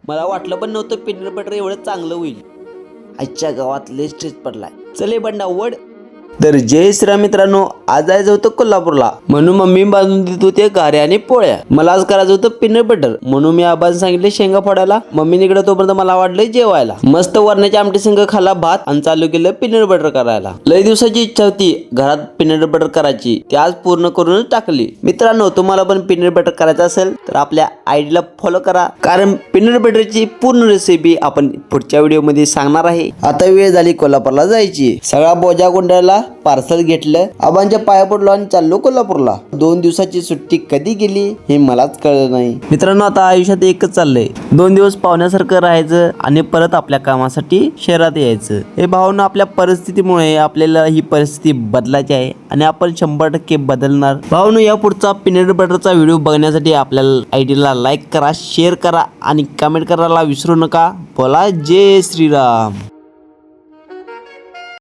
मला वाटलं पण नव्हतं पीनट बटर एवढं चांगलं होईल. आजच्या गावात लय स्ट्रेस पडलाय. चले बंडा वड. तर जय श्रीराम मित्रांनो, आज जायचं होतं कोल्हापूरला, म्हणून मम्मी बांधून देत होते गाऱ्या आणि पोळ्या. मला आज करायचं होतं पीनट बटर, म्हणून मी आबांना सांगितले शेंगा फोडायला. मम्मी इकडे तोपर्यंत मला वाटलं जेवायला. मस्त वरणाच्या आमटी संग खाला भात आणि चालू केलं पीनट बटर करायला. लय दिवसाची इच्छा होती घरात पीनट बटर करायची, ती आज पूर्ण करूनच टाकली. मित्रांनो, तुम्हाला पण पीनट बटर करायचं असेल तर आपल्या आयडीला फॉलो करा, कारण पीनट बटरची पूर्ण रेसिपी आपण पुढच्या व्हिडिओ मध्ये सांगणार आहे. आता वेळ झाली कोल्हापूरला जायची. सगळा बोजा गुंडाळला, पार्सल घेतलं, आबांच्या पाया पडलो आणि चाललो कोल्हापूरला. 2 दिवसाची सुट्टी कधी गेली हे मलाच कळलं नाही. मित्रांनो, आता आयुष्यात एकच चाललंय, 2 दिवस पाहुण्यासारखं राहायचं आणि परत आपल्या कामासाठी शहरात यायचं. हे भावना आपल्या परिस्थितीमुळे आपल्याला ही परिस्थिती बदलायची आहे आणि आपण 100% बदलणार. भावनो, या पुढचा पीनट बटरचा व्हिडिओ बघण्यासाठी आपल्याला आयडीला लाईक करा, शेअर करा आणि कमेंट करायला विसरू नका. बोला जय श्रीराम.